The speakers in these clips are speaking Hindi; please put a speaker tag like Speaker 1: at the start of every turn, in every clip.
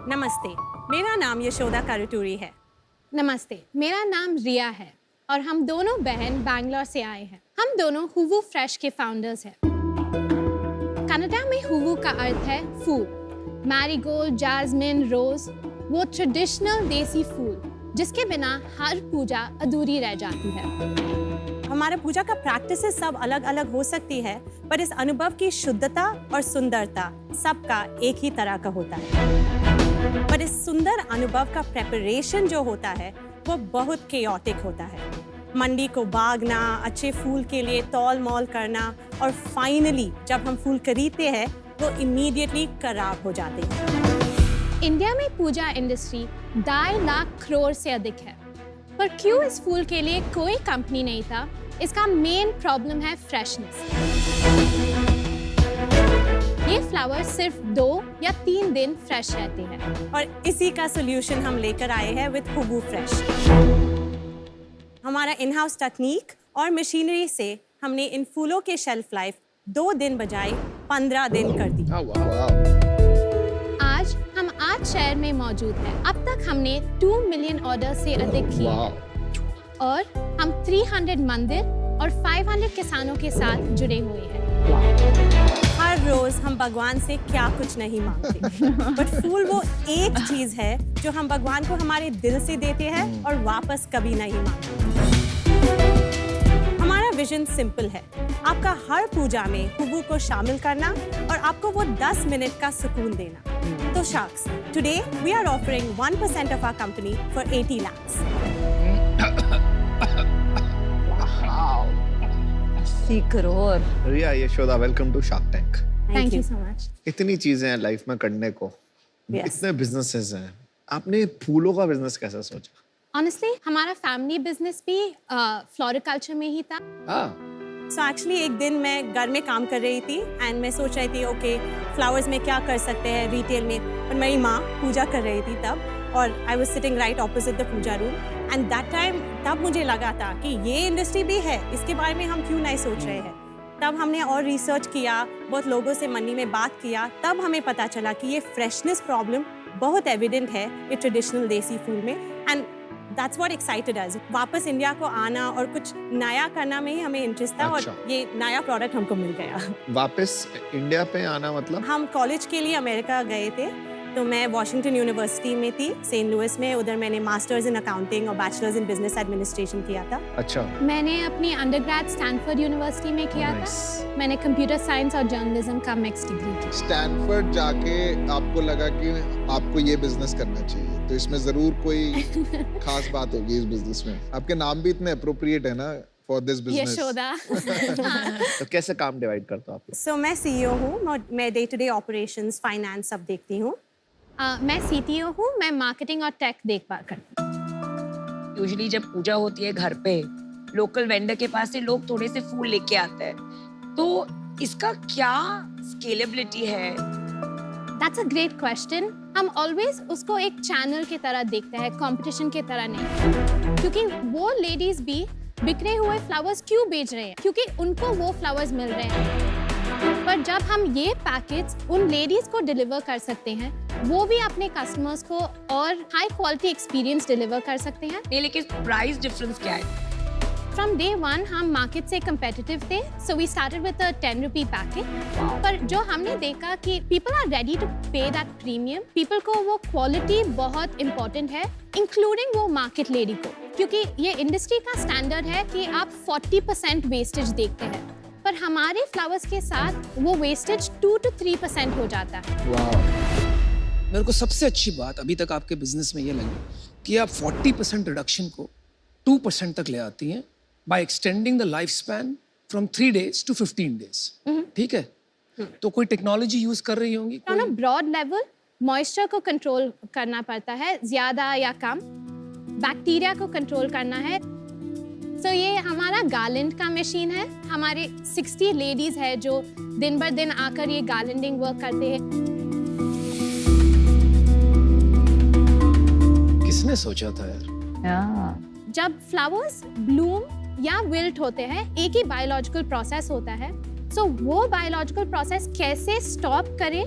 Speaker 1: नमस्ते, मेरा नाम यशोदा कारुटूरी है।
Speaker 2: नमस्ते, मेरा नाम रिया है और हम दोनों बहन बैंगलोर से आए हैं। हम दोनों हुवू फ्रेश के फाउंडर्स हैं। कनाडा में हुवू का अर्थ है फूल। मैरीगोल्ड, जैस्मिन, रोज, वो ट्रेडिशनल देसी फूल जिसके बिना हर पूजा अधूरी रह जाती है।
Speaker 1: हमारा पूजा का प्रैक्टिसेस सब अलग अलग हो सकती है, पर इस अनुभव की शुद्धता और सुंदरता सबका एक ही तरह का होता है। पर इस सुंदर अनुभव का प्रेपरेशन जो होता है वो बहुत केओटिक होता है। मंडी को भागना, अच्छे फूल के लिए तौल मौल करना और फाइनली जब हम फूल खरीदते हैं वो इमीडिएटली खराब हो जाते हैं।
Speaker 2: इंडिया में पूजा इंडस्ट्री 2.5 लाख करोड़ से अधिक है, पर क्यों इस फूल के लिए कोई कंपनी नहीं था? इसका मेन प्रॉब्लम है फ्रेशनेस। ये फ्लावर्स सिर्फ 2 या 3 दिन फ्रेश रहते हैं
Speaker 1: और इसी का सोल्यूशन हम लेकर आए हैं विद हुवू फ्रेश। हमारा इन हाउस तकनीक और मशीनरी से हमने इन फूलों के शेल्फ लाइफ 2 दिन बजाय 15 दिन कर दी।
Speaker 2: आज हम 8 शहर में मौजूद हैं। अब तक हमने 2 मिलियन ऑर्डर से अधिक किए हैं और हम 300 मंदिर और 500 किसानों के साथ जुड़े हुए हैं।
Speaker 1: हर रोज हम भगवान से क्या कुछ नहीं मांगते, बट फूल वो एक चीज है जो हम भगवान को हमारे दिल से देते हैं और वापस कभी नहीं मांगते। हमारा विजन सिंपल है, आपका हर पूजा में हुवू को शामिल करना और आपको वो 10 मिनट का सुकून देना। तो sharks, today we are offering 1% off our company for 80 lakhs।
Speaker 3: 80 crore.
Speaker 4: Riya, Yashoda, welcome to Shark Tank.
Speaker 2: Thank you so much.
Speaker 4: इतनी चीजें हैं लाइफ में करने को, इतने बिजनेसेस हैं, आपने फूलों का बिजनेस कैसे सोचा?
Speaker 2: ऑनेस्टली हमारा फैमिली बिजनेस भी फ्लोरिकल्चर में ही था।
Speaker 1: सो एक्चुअली एक दिन मैं घर में काम कर रही थी एंड मैं सोच रही थी ओके फ्लावर्स में क्या कर सकते हैं रिटेल में, और मेरी माँ पूजा कर रही थी तब, और I was sitting right opposite the puja room and that time तब मुझे लगा था कि ये इंडस्ट्री भी है, इसके बारे में हम क्यों नहीं सोच रहे हैं। तब हमने और रिसर्च किया, बहुत लोगों से मंडी में बात किया, तब हमें पता चला कि ये फ्रेशनेस प्रॉब्लम बहुत एविडेंट है ये ट्रेडिशनल देसी फूल में, एंड दैट्स व्हाट एक्साइटेड अस। वापस इंडिया को आना और कुछ नया करना में ही हमें इंटरेस्ट था।
Speaker 4: अच्छा।
Speaker 1: और ये नया प्रोडक्ट हमको मिल गया।
Speaker 4: वापस इंडिया पे आना मतलब?
Speaker 1: हम कॉलेज के लिए अमेरिका गए थे, तो मैं वॉशिंगटन यूनिवर्सिटी में थी, सेंट लुइस में। उधर मैंने मास्टर्स इन अकाउंटिंग और बैचलर्स इन बिजनेस एडमिनिस्ट्रेशन किया था।
Speaker 4: अच्छा।
Speaker 2: मैंने अपनी अंडरग्रेड स्टैनफोर्ड यूनिवर्सिटी में किया था। मैंने कंप्यूटर साइंस और जर्नलिज्म का मिक्स डिग्री की।
Speaker 5: स्टैनफोर्ड जाके आपको लगा कि आपको ये बिजनेस करना चाहिए, तो इसमें जरूर कोई खास बात होगी इस बिजनेस में। आपके नाम भी इतने अप्रोप्रिएट है ना फॉर दिस बिजनेस।
Speaker 2: यशोदा।
Speaker 4: तो कैसे काम डिवाइड करते हो आप?
Speaker 1: सो मैं CEO हूँ, मैं day to day operations, finance सब देखती हूँ।
Speaker 2: मैं CTO हूँ, मैं मार्केटिंग और टेक देखभाल करती हूँ।
Speaker 3: यूजुअली जब पूजा होती है घर पे, लोकल वेंडर के पास से लोग थोड़े से फूल लेके आते हैं, तो इसका क्या स्केलेबिलिटी है?
Speaker 2: That's a great question. हम ऑलवेज उसको एक चैनल की तरह देखते हैं, कंपटीशन की तरह नहीं, क्योंकि वो लेडीज भी बिखरे हुए फ्लावर्स क्यों बेच रहे हैं? क्योंकि उनको वो फ्लावर्स मिल रहे हैं। पर जब हम ये पैकेज उन लेडीज को डिलीवर कर सकते हैं, वो भी अपने कस्टमर्स को और हाई क्वालिटी एक्सपीरियंस डिलीवर कर सकते हैं।
Speaker 3: नहीं, लेकिन प्राइस डिफरेंस क्या है?
Speaker 2: From day one हम मार्केट से competitive थे, so we started with a 10 rupee packet. पर जो हमने देखा कि people are ready to pay that premium, people को वो quality बहुत important है, including वो market lady को, क्योंकि ये इंडस्ट्री का स्टैंडर्ड है कि आप 40% वेस्टेज देखते हैं, पर हमारे फ्लावर्स के साथ वो वेस्टेज 2 to 3% हो जाता है।
Speaker 6: मेरे को सबसे अच्छी बात अभी तक आपके बिजनेस में ये लगी कि आप 40% रिडक्शन को 2% तक ले आती हैं by extending the lifespan from 3 days to 15 days. ठीक है? तो कोई टेक्नोलॉजी यूज कर रही होंगी?
Speaker 2: On a broad level, moisture को कंट्रोल करना पड़ता है, ज्यादा या कम, बैक्टीरिया को कंट्रोल करना है। तो ये हमारा गार्लैंड का मशीन है। हमारे 60 लेडीज है जो दिन भर दिन आकर ये गार्लैंडिंग वर्क करते हैं।
Speaker 6: किसने सोचा था यार?
Speaker 2: जब फ्लावर्स ब्लूम या विल्ट होते हैं, एक ही बायोलॉजिकल प्रोसेस होता है। सो वो बायोलॉजिकल प्रोसेस कैसे स्टॉप करे,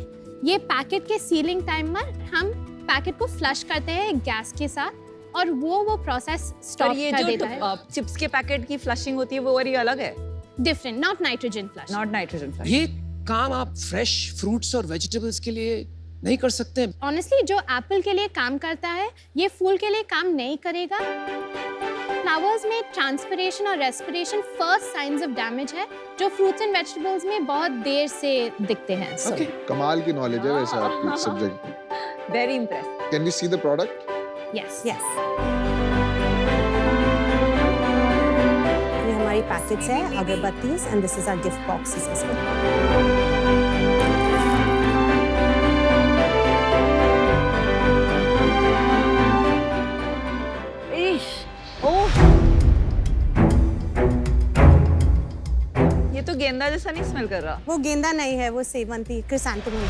Speaker 2: ये पैकेट के सीलिंग टाइम में हम पैकेट को फ्लश करते हैं गैस के साथ और वो प्रोसेस
Speaker 7: पर
Speaker 2: स्टॉप
Speaker 7: ये
Speaker 2: कर
Speaker 7: जो
Speaker 2: देता है।
Speaker 7: चिप्स के पैकेट की फ्लशिंग होती है वो वाली अलग है,
Speaker 2: different, not nitrogen flush.
Speaker 7: Not nitrogen flush.
Speaker 6: ये काम आप फ्रेश फ्रूट्स और वेजिटेबल्स के लिए नहीं कर सकते हैं?
Speaker 2: ऑनेस्टली जो एप्पल के लिए काम करता है ये फूल के लिए काम नहीं करेगा। फ्लावर्स में ट्रांसपिरेशन और respiration first science of damage है जो फ्रूट्स एंड वेजिटेबल्स में बहुत देर से दिखते हैं।
Speaker 6: ओके
Speaker 5: कमाल की नॉलेज है वैसे आपकी subject.
Speaker 7: Very impress.
Speaker 5: Can we see the product?
Speaker 2: Yes
Speaker 1: Yes. ये हमारी पैकेट्स है अगरबत्तीज and this is our gift boxes as well.
Speaker 7: ये तो गेंदा जैसा नहीं स्मेल कर रहा।
Speaker 1: वो गेंदा नहीं है, वो सेवंती क्रिसैंथेमम।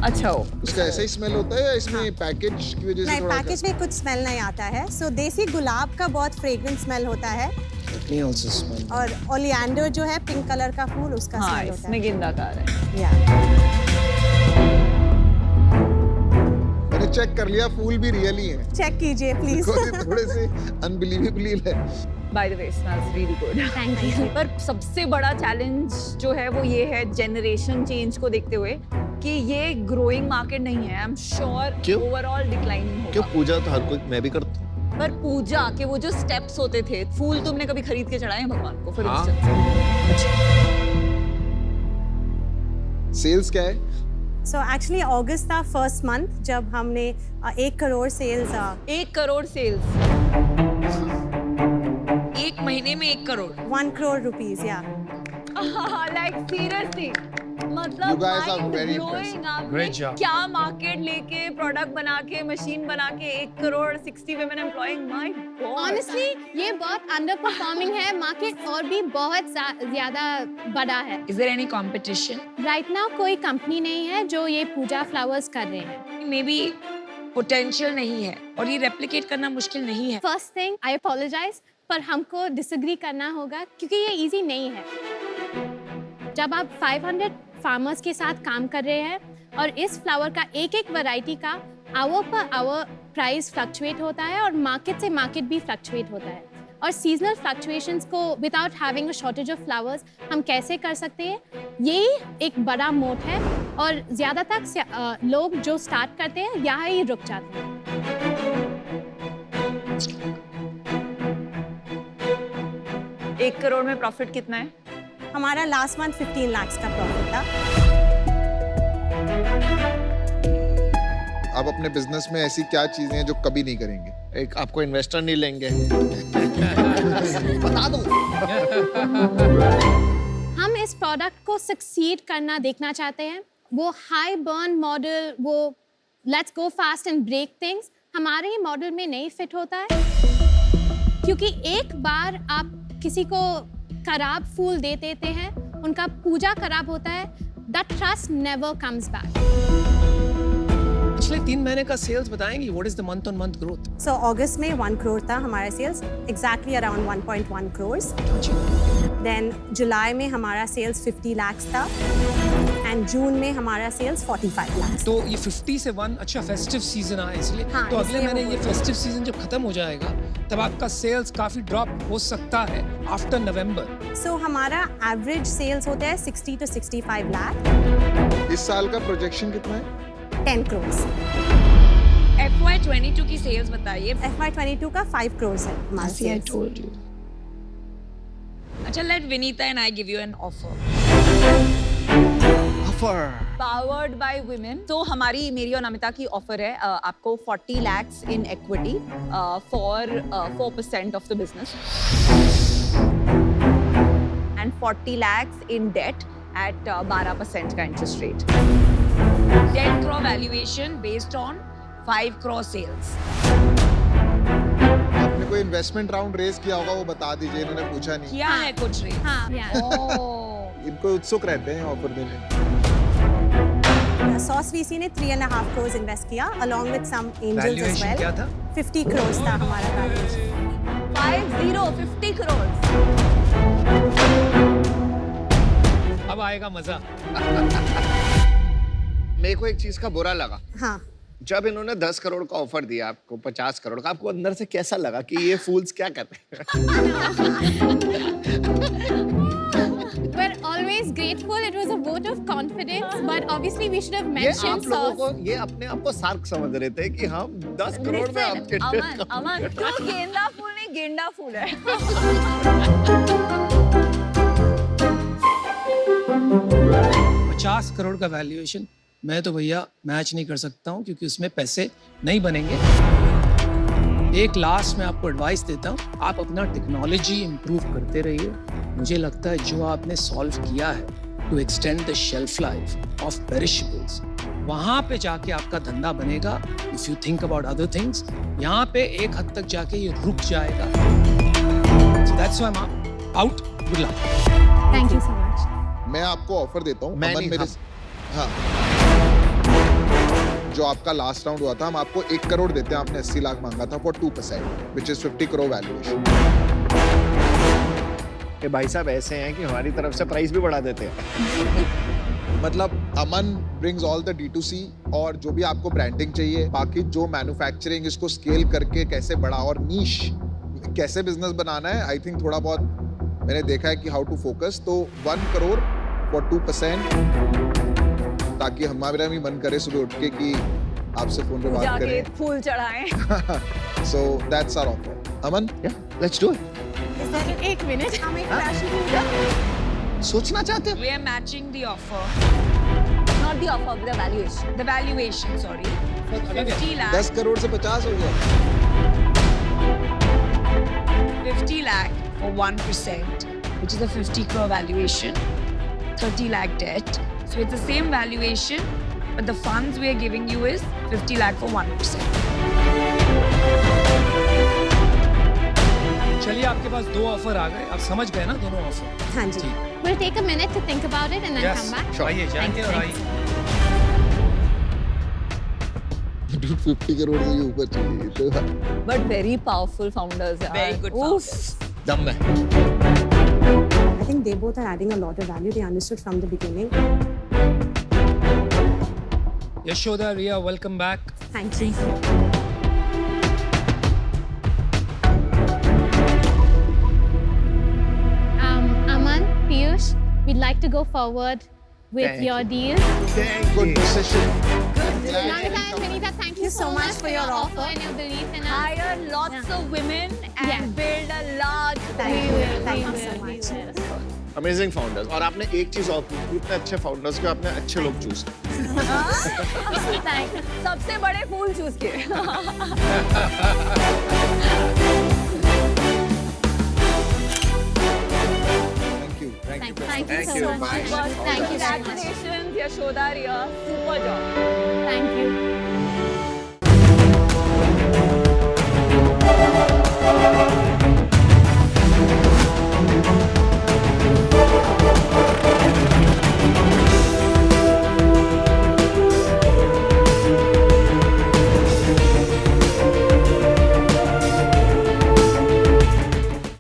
Speaker 7: अच्छा हो।
Speaker 5: इसका ऐसा ही स्मेल होता है या इसमें पैकेज की वजह से
Speaker 1: नहीं,
Speaker 5: थोड़ा
Speaker 1: पैकेज में कुछ स्मेल नहीं आता है। सो देसी गुलाब का बहुत फ्रेग्रेंट स्मेल होता है
Speaker 6: Me also smell.
Speaker 1: और ओलिएंडर जो है पिंक कलर का फूल उसका
Speaker 7: हाँ
Speaker 1: स्मेल होता
Speaker 7: इसमें गेंदा का आ रहा है।
Speaker 1: है। या
Speaker 5: मैंने चेक कर लिया, फूल भी रियल ही है।
Speaker 1: चेक कीजिए प्लीज।
Speaker 5: Because ये थोड़े से अनबिलीवेबल है।
Speaker 7: By the way smells really good.
Speaker 2: Thank you.
Speaker 7: पर सबसे बड़ा चैलेंज जो है वो ये है जनरेशन चेंज को देखते हुए कि ये ग्रोइंग मार्केट नहीं है। आई एम श्योर
Speaker 4: क्यों?
Speaker 7: ओवरऑल डिक्लाइनिंग
Speaker 4: क्यों?
Speaker 7: होगा।
Speaker 4: पूजा तो हर कोई, मैं भी करता हूँ।
Speaker 7: पर पूजा के वो जो स्टेप्स होते थे, फूल तुमने कभी खरीद के चढ़ाए हैं भगवान को? फॉर
Speaker 6: हाँ।
Speaker 7: इंस्टेंस
Speaker 5: सेल्स क्या है?
Speaker 1: सो एक्चुअली अगस्त था फर्स्ट मंथ जब हमने 1 करोड़ सेल्स
Speaker 7: 1 करोड़ सेल्स
Speaker 3: 1 महीने में 1 करोड़।
Speaker 1: 1 करोड़ रुपीस या
Speaker 7: लाइक सीरियसली
Speaker 5: You
Speaker 7: मतलब
Speaker 5: guys are
Speaker 7: mind
Speaker 5: very
Speaker 7: blowing।
Speaker 5: impressive.
Speaker 7: आपने
Speaker 6: Great job.
Speaker 7: क्या मार्केट लेके प्रोडक्ट बना के मशीन बना के 1 crore 60 women employing, my god।
Speaker 2: Honestly ये बहुत अंडर परफॉर्मिंग है, मार्केट और भी बहुत ज्यादा बड़ा है।
Speaker 3: Is there any competition?
Speaker 2: Right now कोई कंपनी नहीं है जो ये पूजा फ्लावर्स कर रहे हैं।
Speaker 3: Maybe potential नहीं है और ये replicate करना मुश्किल नहीं है।
Speaker 2: फर्स्ट थिंग आई अपोलोजाइज, पर हमको डिसएग्री करना होगा क्योंकि ये इजी नहीं है। जब आप 500 फार्मर्स के साथ काम कर रहे हैं और इस फ्लावर का एक एक वैरायटी का our per hour price fluctuate होता है और मार्केट से मार्केट भी फ्लक्चुएट होता है और सीजनल फ्लक्चुएशंस को without having a shortage of flowers हम कैसे कर सकते हैं, यही एक बड़ा मोट है और ज़्यादातर लोग जो स्टार्ट करते हैं यहाँ ही रुक जाते हैं।
Speaker 7: 1 करोड़ में प्रॉफिट कितना है?
Speaker 1: हमारा लास्ट मंथ 15 लाख का प्रॉफिट था।
Speaker 5: आप अपने बिजनेस में ऐसी क्या चीजें हैं जो कभी नहीं करेंगे?
Speaker 4: एक आपको इन्वेस्टर नहीं लेंगे।
Speaker 5: बता दो।
Speaker 2: हम इस प्रोडक्ट को सक्सीड करना देखना चाहते हैं। वो हाई बर्न मॉडल, वो let's go fast and break things हमारे ही मॉडल में नहीं फिट होता है, क्योंकि एक बार आप किसी को खराब फूल दे देते हैं, उनका पूजा खराब होता है, that trust never comes back.
Speaker 6: पिछले 3 महीने का सेल्स बताएंगी? What is the month on month growth?
Speaker 1: So अगस्त में 1 करोड़ था हमारा sales, exactly around 1.1 crore. Then जुलाई में हमारा सेल्स 50 लाख था एंड जून में हमारा सेल्स 45 लाख।
Speaker 6: तो ये 50 से 1 अच्छा फेस्टिव सीजन आया इसलिए।
Speaker 1: हाँ,
Speaker 6: तो अगले
Speaker 1: इसलिए
Speaker 6: महीने
Speaker 1: वो
Speaker 6: ये फेस्टिव सीजन जब खत्म हो जाएगा तब आपका सेल्स काफी ड्रॉप हो सकता है आफ्टर नवंबर।
Speaker 1: सो हमारा एवरेज सेल्स होता है 60 to 65 लाख।
Speaker 5: इस साल का प्रोजेक्शन कितना है?
Speaker 1: 10 करोड़।
Speaker 3: FY22 की सेल्स बताइए।
Speaker 1: FY22 का 5 करोड़ है हमारा
Speaker 3: See, I
Speaker 1: sales।
Speaker 3: told you. अच्छा, let Vinita and I give you an offer.
Speaker 7: Powered by women। तो हमारी, मेरी और नमिता की ऑफर है आपको 40 lakhs in equity for 4% of the business and 40 lakhs in debt at 12% का interest rate।
Speaker 3: 10 crore valuation based on 5 crore sales.
Speaker 5: आपने कोई इन्वेस्टमेंट राउंड रेज किया होगा, वो बता दीजिए, इन्होंने पूछा नहीं।
Speaker 3: किया है कुछ रे?
Speaker 2: हाँ, yeah.
Speaker 3: ओह,
Speaker 5: इनको उत्सुक रहते हैं ऑफर देने।
Speaker 1: सॉस वीसी ने 3.5 करोड़ इन्वेस्ट किया along with some angels as
Speaker 6: valuation
Speaker 1: well।
Speaker 6: क्या था?
Speaker 1: 50 करोड़ था हमारा वैल्यूएशन।
Speaker 7: 50 करोड़।
Speaker 6: अब आएगा मजा।
Speaker 4: मेरे को एक चीज का बुरा लगा।
Speaker 1: हाँ,
Speaker 4: जब इन्होंने 10 करोड़ का ऑफर दिया आपको 50 करोड़ का, आपको अंदर से कैसा लगा कि ये फूल्स क्या करते हैं?
Speaker 2: We're always grateful. It was a vote of confidence, but obviously we should have
Speaker 4: ये
Speaker 2: mentioned
Speaker 4: आप लोगों
Speaker 2: sauce.
Speaker 4: को, ये अपने आप को सार्क समझ रहे थे कि हम 10 करोड़ में आपके
Speaker 7: अमन तू गेंदा फूल नहीं गेंडा फूल है
Speaker 6: 50 करोड़ का वैल्यूएशन मैं तो भैया मैच नहीं कर सकता हूँ, क्योंकि उसमें पैसे नहीं बनेंगे। एक लास्ट में आपको एडवाइस देता हूँ, आप अपना टेक्नोलॉजी इंप्रूव करते रहिए। मुझे लगता है जो आपने सॉल्व किया है to extend the shelf life of perishables, वहाँ पे जाके आपका धंधा बनेगा। If you think about other things, यहाँ पे एक हद तक जाके ये रुक जाएगा। So that's why I am out. Good luck.
Speaker 2: Thank you so much.
Speaker 5: मैं आपको ऑफर देता हूँ
Speaker 4: मैं
Speaker 5: अमन
Speaker 4: नहीं,
Speaker 5: मेरे हाँ जो आपका लास्ट राउंड हुआ था, हम आपको 1 करोड़ देते हैं। आपने 80 लाख मांगा था for 2%, which is 50 crore valuation.
Speaker 4: कि भाई साहब ऐसे हैं कि हमारी तरफ से प्राइस भी बढ़ा देते हैं।
Speaker 5: मतलब अमन ब्रिंग्स ऑल द D2C और जो भी आपको ब्रांडिंग चाहिए, बाकी जो मैन्युफैक्चरिंग इसको स्केल करके कैसे बड़ा और नीश कैसे बिजनेस बनाना है, आई थिंक थोड़ा बहुत मैंने देखा है कि हाउ टू फोकस। तो 1 करोड़ फॉर 2%, ताकि हमारा भी मन करे सुबह उठ के कि आपसे फोन पे बात
Speaker 7: जाके
Speaker 5: करें।
Speaker 7: फूल चढ़ाएं
Speaker 5: So that's our offer. Aman,
Speaker 4: let's do it.
Speaker 2: एक मिनट.
Speaker 4: सोचना चाहते हैं?
Speaker 3: We are matching the offer,
Speaker 7: not the offer, the valuation.
Speaker 3: the valuation, sorry. 50 lakh.
Speaker 5: 10 crore से 50 हो गया।
Speaker 3: 50 lakh for 1%, which is a 50 crore valuation, 30 lakh debt. So it's the same valuation, but the funds we are giving you is 50 lakh for 1%.
Speaker 6: चलिए, आपके पास 2 ऑफर आ गए, आप समझ गए ना दोनों ऑफर?
Speaker 1: हाँ जी।
Speaker 2: We'll take a minute to think about it and then
Speaker 6: Yes.
Speaker 2: come back.
Speaker 6: आइए, जाइए और आइए।
Speaker 5: Dude, 50 करोड़ से ऊपर चाहिए तो
Speaker 7: But very powerful founders. यार.
Speaker 3: Very good
Speaker 7: Oof.
Speaker 4: दम में।
Speaker 1: I think they both are adding a lot of value. They understood from the beginning.
Speaker 6: Yashoda, Riya, welcome back.
Speaker 1: Thank you.
Speaker 2: Aman, Piyush, we'd like to go forward with
Speaker 4: Thank
Speaker 2: your
Speaker 4: you.
Speaker 2: deal.
Speaker 5: good decision.
Speaker 2: Namita and Vinita, thank you so much for your offer and your belief in us.
Speaker 7: Hire lots of women and
Speaker 2: Yeah.
Speaker 7: build a large
Speaker 1: Thank
Speaker 2: We
Speaker 1: you.
Speaker 2: will,
Speaker 1: Thank
Speaker 2: we
Speaker 1: you so
Speaker 2: will, we
Speaker 1: much.
Speaker 2: will.
Speaker 4: Amazing founders. और आपने एक चीज और की, इतने अच्छे फाउंडर्स को आपने अच्छे लोग चूज किए।
Speaker 2: Thank you.
Speaker 7: सबसे बड़े फूल चूज के
Speaker 5: Thank you.
Speaker 2: Thank you so
Speaker 4: Thank
Speaker 2: much.
Speaker 4: you. Bye.
Speaker 2: Thank you so much.
Speaker 7: Congratulations, Yashoda, Riya. Super job.
Speaker 2: Thank you.